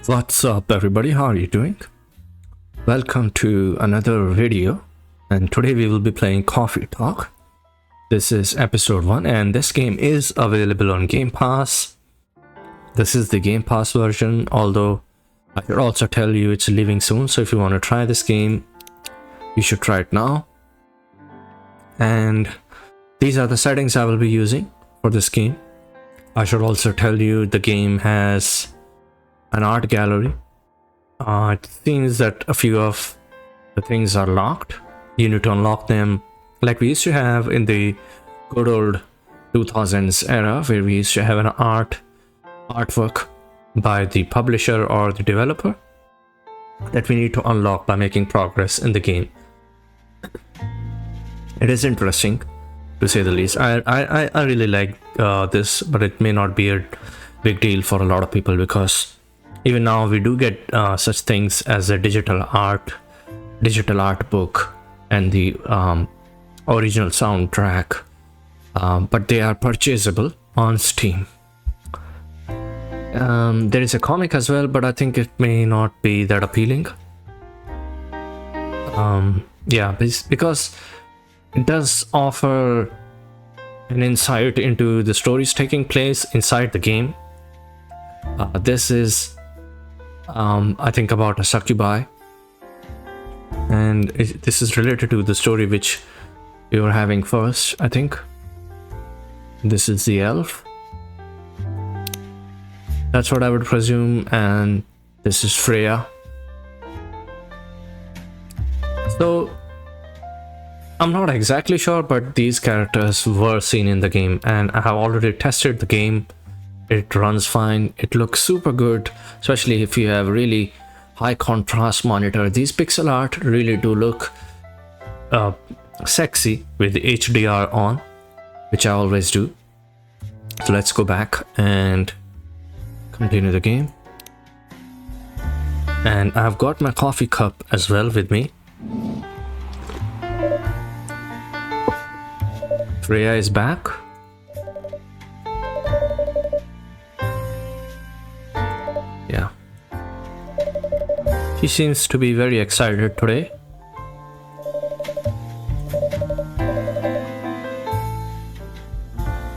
What's up, everybody? How are you doing? Welcome to another video, and today we will be playing Coffee Talk. This is episode 1, and this game is available on Game Pass. This is the Game Pass version, although I could also tell you it's leaving soon, so if you want to try this game, you should try it now. And these are the settings I will be using for this game. I should also tell you the game has an art gallery. It seems that a few of the things are locked. You need to unlock them like we used to have in the good old 2000s era, where we used to have an artwork by the publisher or the developer that we need to unlock by making progress in the game. It is interesting, to say the least. I really like this, but it may not be a big deal for a lot of people, because even now we do get such things as a digital art book and the original soundtrack, but they are purchasable on Steam. There is a comic as well, but I think it may not be that appealing. Because it does offer an insight into the stories taking place inside the game. This is I think about a succubi, and this is related to the story which we were having first. I think this is the elf, that's what I would presume, and this is Freya. So I'm not exactly sure, but these characters were seen in the game, and I have already tested the game. It runs fine. It looks super good, especially if you have really high contrast monitor. These pixel art really do look sexy with the HDR on, which I always do. So let's go back and continue the game. And I've got my coffee cup as well with me. Freya is back. Yeah. She seems to be very excited today.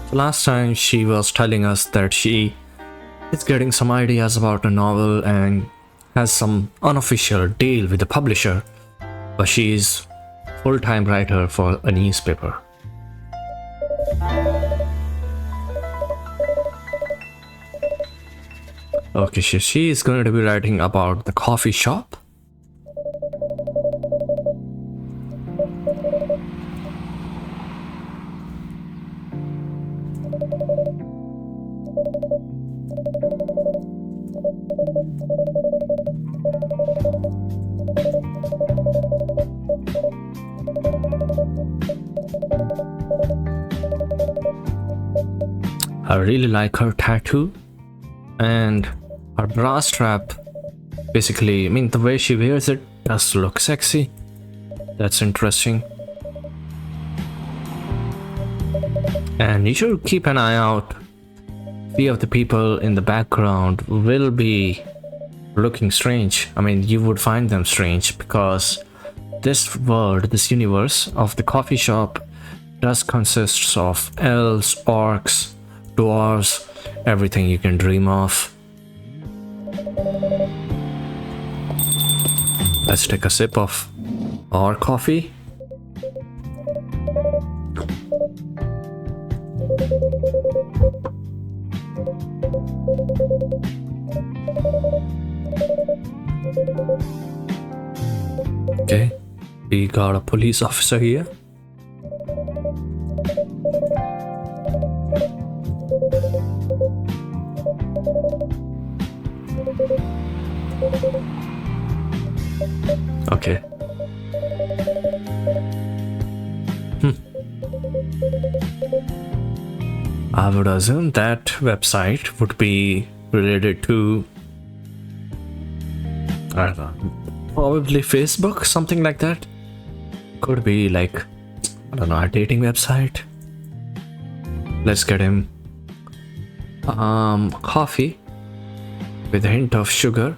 So last time she was telling us that she is getting some ideas about a novel and has some unofficial deal with the publisher, but she is full-time writer for a newspaper. Okay, she is going to be writing about the coffee shop. I really like her tattoo and her bra strap. Basically, I mean, the way she wears it does look sexy. That's interesting. And you should keep an eye out. Few of the people in the background will be looking strange. I mean, you would find them strange, because this world, this universe of the coffee shop does consist of elves, orcs, dwarves, everything you can dream of. Let's take a sip of our coffee. Okay, we got a police officer here. Okay. I would assume that website would be related to, I don't know, probably Facebook, something like that. Could be like, I don't know, a dating website. Let's get him coffee. with a hint of sugar.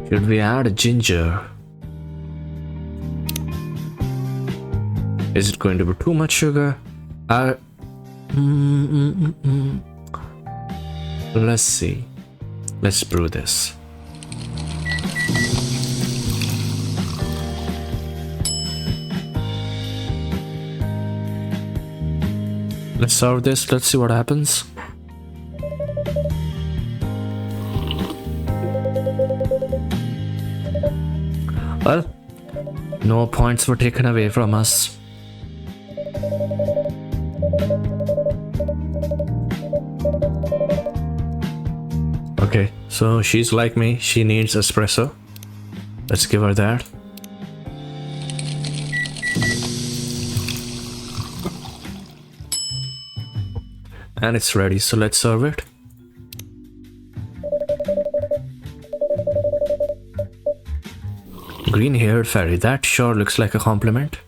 Should we add ginger? Is it going to be too much sugar? Let's see. Let's brew this. Let's serve this. Let's see what happens. Well, no points were taken away from us. Okay, so she's like me. She needs espresso. Let's give her that. And it's ready, so let's serve it. Green-haired fairy, that sure looks like a compliment.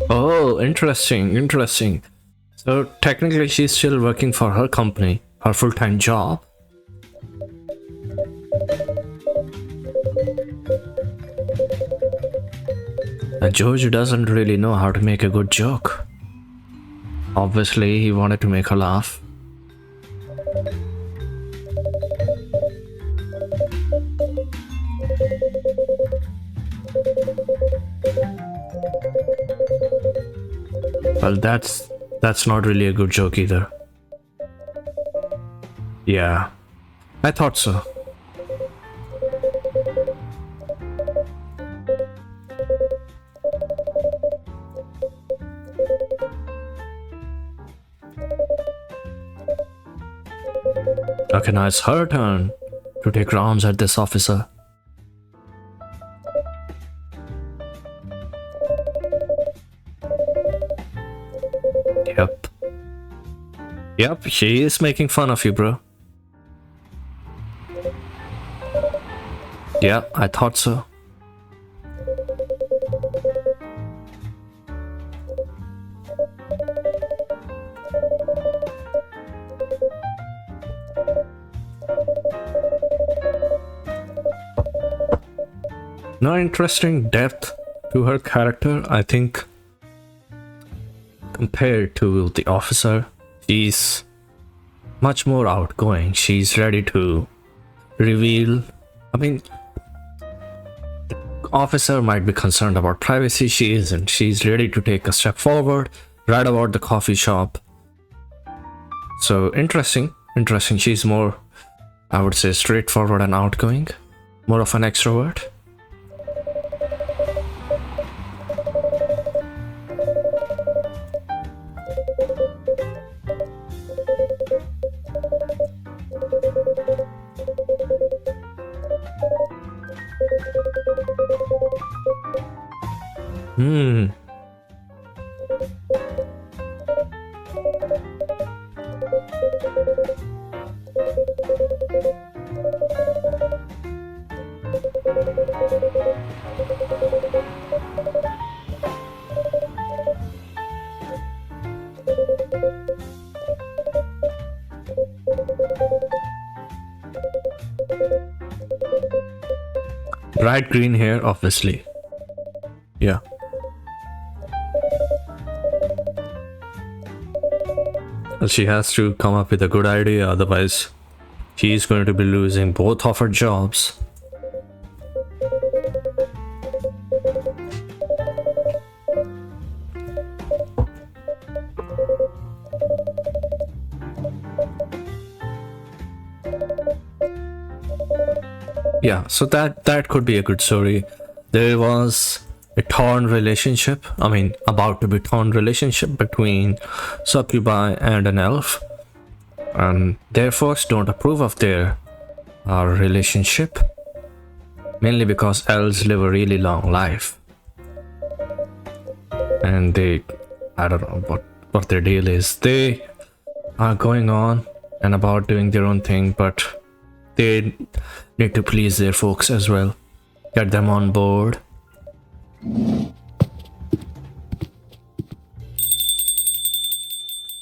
Oh, interesting. So technically she's still working for her company, her full-time job. And George doesn't really know how to make a good joke. Obviously, he wanted to make her laugh. Well, that's not really a good joke either. Yeah, I thought so. Okay, now it's her turn to take rounds at this officer. Yep, she is making fun of you, bro. Yeah, I thought so. No interesting depth to her character, I think, compared to the officer. She's much more outgoing. She's ready to reveal. I mean, the officer might be concerned about privacy. She isn't. She's ready to take a step forward, write about the coffee shop. So interesting. She's more, I would say, straightforward and outgoing. More of an extrovert. Bright green hair, obviously. Yeah. Well, she has to come up with a good idea, otherwise she's going to be losing both of her jobs. Yeah, so that could be a good story. There was a torn relationship, I mean about to be torn relationship between succubi and an elf, and their folks don't approve of their relationship, mainly because elves live a really long life, and they, I don't know what their deal is. They are going on and about doing their own thing, but they need to please their folks as well, get them on board.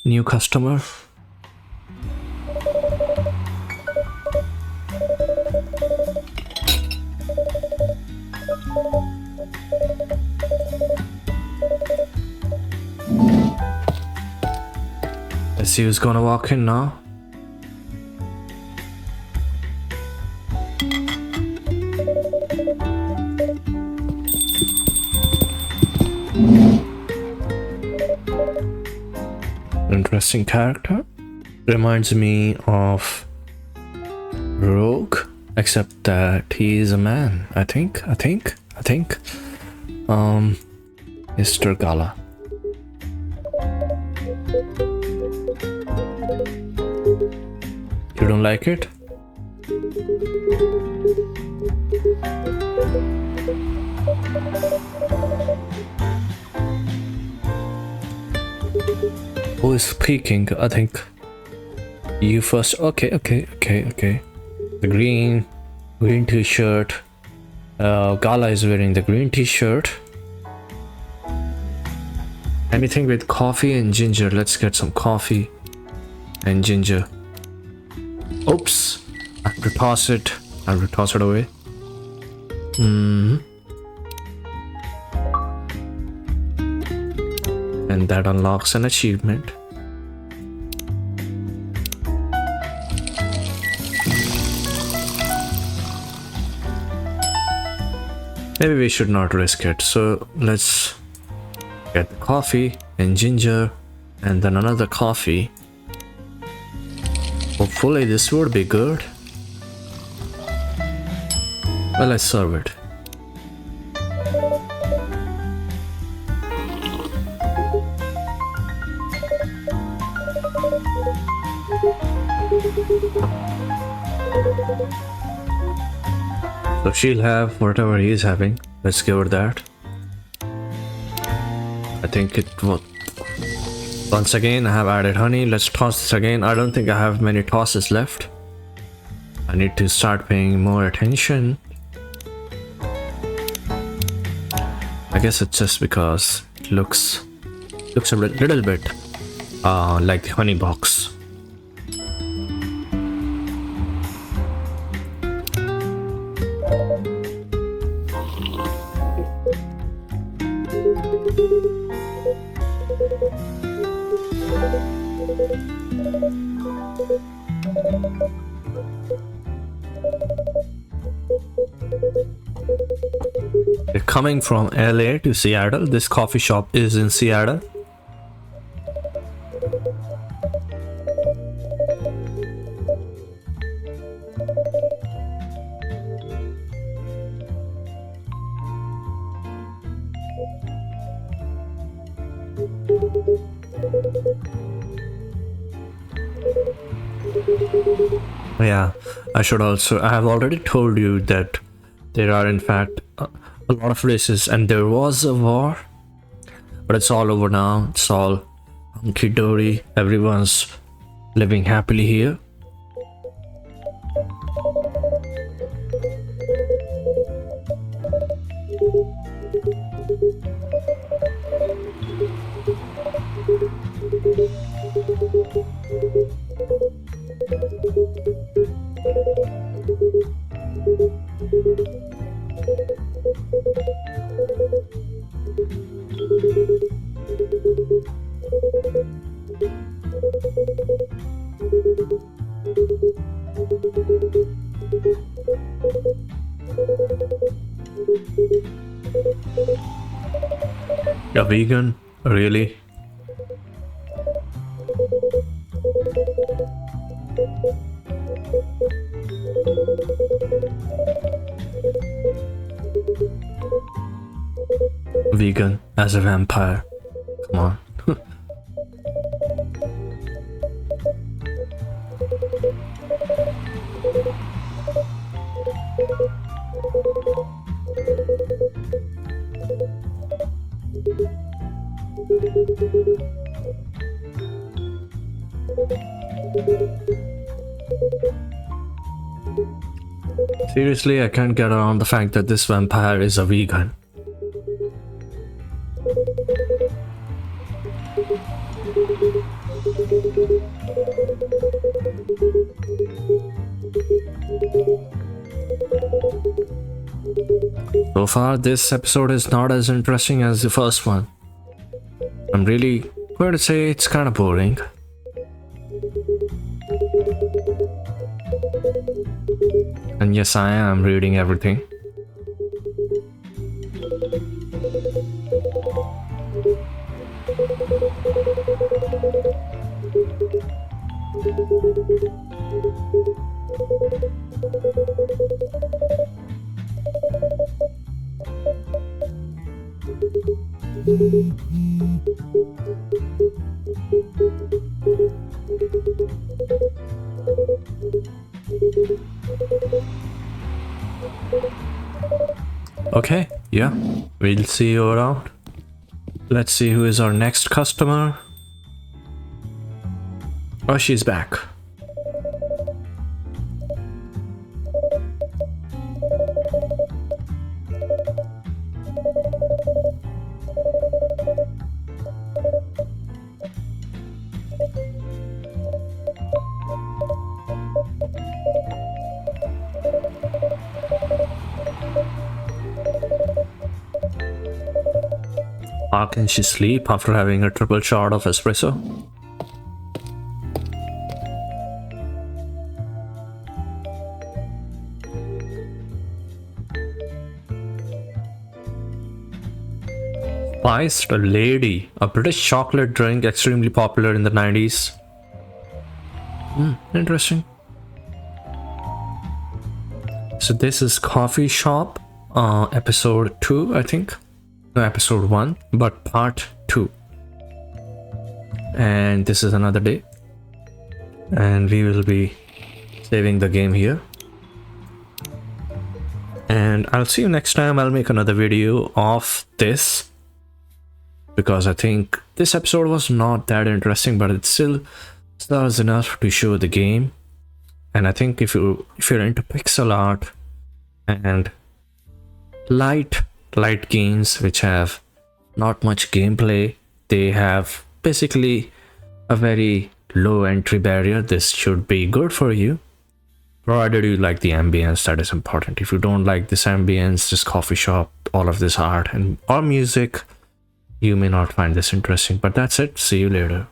New customer. Let's see who's gonna walk in now. Interesting character. Reminds me of Rogue, except that he is a man. I think. Mr. Gala. You don't like it? Who is speaking? I think you first. Okay. The green t-shirt. Gala is wearing the green t-shirt. Anything with coffee and ginger. Let's get some coffee and ginger. Oops! I have to toss it. Away. And that unlocks an achievement. Maybe we should not risk it. So let's get the coffee and ginger and then another coffee. Hopefully this would be good. Well, let's serve it. So she'll have whatever he's having. Let's give her that. I think it will. Once again, I have added honey. Let's toss this again. I don't think I have many tosses left. I need to start paying more attention. I guess it's just because it looks a little bit like the honey box. They're coming from LA to Seattle. This coffee shop is in Seattle. Yeah, I have already told you that there are in fact a lot of races and there was a war, but it's all over now. It's all hunky-dory. Everyone's living happily here. You're vegan? Really? Vegan as a vampire. Come on. Seriously, I can't get around the fact that this vampire is a vegan. So far, this episode is not as interesting as the first one. I'm really going to say it's kind of boring. And yes, I am reading everything. Okay, yeah, we'll see you around. Let's see who is our next customer. Oh, she's back. How can she sleep after having a triple shot of espresso? Spiced Lady, a British chocolate drink extremely popular in the 90s. Interesting. So this is Coffee Shop, episode 2, I think. No, episode 1, but part 2. And this is another day. And we will be saving the game here. And I'll see you next time. I'll make another video of this, because I think this episode was not that interesting, but it still serves enough to show the game. And I think if you're into pixel art and light games which have not much gameplay, they have basically a very low entry barrier, this should be good for you, provided you like the ambience. That is important. If you don't like this ambience, this coffee shop, all of this art and or music, you may not find this interesting. But that's it. See you later.